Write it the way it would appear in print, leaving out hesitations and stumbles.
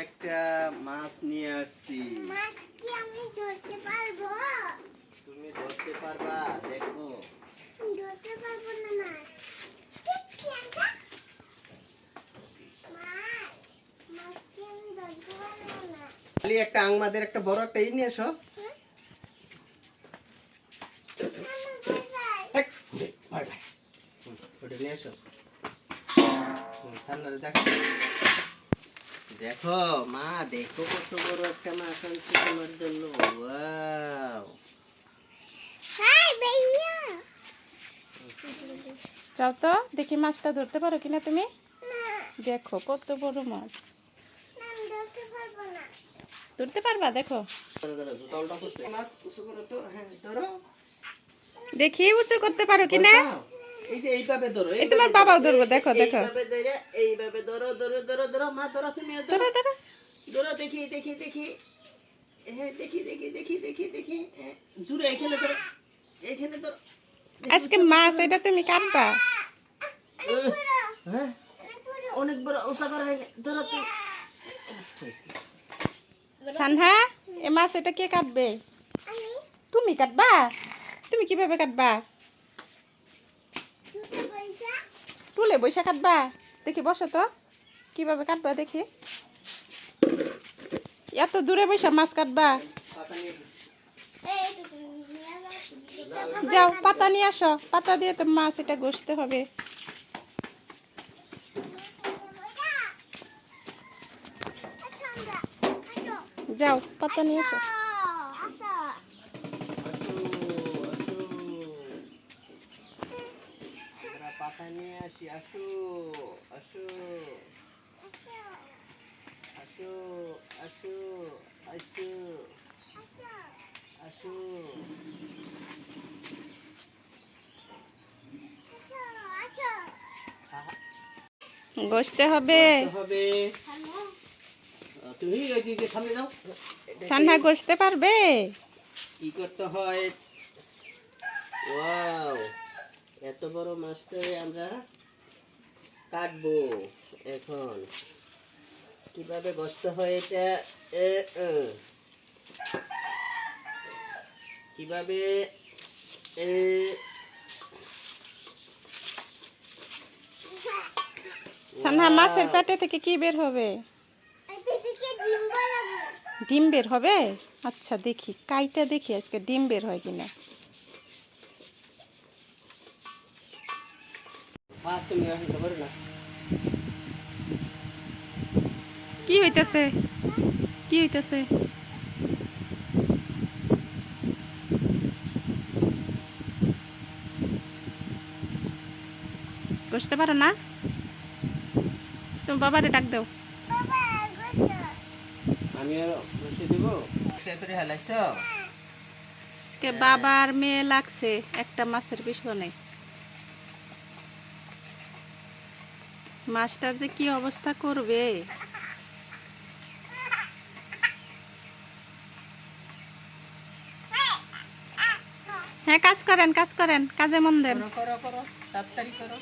একটা মাছ নিয়ে আসছি। মাছ কি আমি ধরতে পারবো? তুমি ধরতে পারবা? দেখো। ধরতে পারবো না মাছ। কি আনছা? মাছ। মাছ কি আমি ধরতে পারবো না। খালি একটা আংমাদের একটা বড় একটা নিয়ে এসো। হেক, ভাই ভাই। ওটা নিয়ে এসো। সামনে দেখো। দেখো মা, দেখো কত বড় একটা মাছ আনছি তোমার জন্য। ওয়াও। হাই ভাইয়া। যাও তো দেখি মাছটা ধরতে পারো কিনা তুমি। না, দেখো কত বড় মাছ। না আমি ধরতে পারবো না। ধরতে পারবা? দেখো ধরো ধরো, জুতা উল্টা করছে। মাছ উঁচু করো তো। হ্যাঁ, ধরো। দেখি উঁচু করতে পারো কিনা। এই যে এইভাবে ধরো। এই তোমার বাবাও ধরবো, দেখো দেখো। এইভাবে ধরে, এইভাবে ধরো ধরো ধরো ধরো। মা ধরো, তুমি ধরো। ধরো ধরো। ধরো, দেখি দেখি দেখি। হ্যাঁ, দেখি দেখি দেখি দেখি দেখি। জুড়ে এখানে ধরো, এখানে ধরো। আজকে মাছ এটা তুমি কাটবা। হ্যাঁ, অনেক বড় ওসা করা হয়ে গেছে। ধরো তুমি। সানহা, এ মাছ এটা কে কাটবে? আমি তুমি কাটবা? তুমি কিভাবে কাটবা? দুটো পয়সা। টুলে বৈশা কাটবা? দেখি বসো তো কিভাবে কাটবা দেখি। এত দূরে বৈশা মাছ কাটবা? এই টুকু নিয়ে যাও। যাও পাতা নিয়ে আসো, পাতা দিয়ে তো মাছ এটা ঘষতে হবে। আচ্ছা আমরা। আচ্ছা। যাও পাতা নিয়ে আসো। আচ্ছা। আমরা পাতা নিয়ে আসি। আসো আসো আসো আসো আসো আসো। আচ্ছা। ঘষতে হবে। হবে। তুমি ওই দিকে সামনে যাও। সানহা ঘষতে পারবে? কি করতে হয়? ওয়াও, এত বড় মাছটাকে আমরা কাটবো এখন। কিভাবে ঘষতে হয় এটা? কিভাবে? সানহা, মাছের পেটে থেকে কি বের হবে? এদিকে ডিম বানাবো। ডিম বের হবে? আচ্ছা দেখি, কাইটা দেখি আজকে ডিম বের হয় কিনা। তুমি এখন তো পারো না। কি হইতেছে? কি হইতেছে? ঘষতে পারো না? তুমি বাবারে ডাক দাও। বাবা গোসো। আমি আর বসে দিব। সেপরে হেলাইছ। আজকে বাবার মেয়ে লাগছে একটা মাছের পিছনে। মাছটার যে কি অবস্থা করবে। হ্যাঁ কাজ করেন, কাজ করেন, কাজে মন দেন। করো করো করো, তাড়াতাড়ি করো।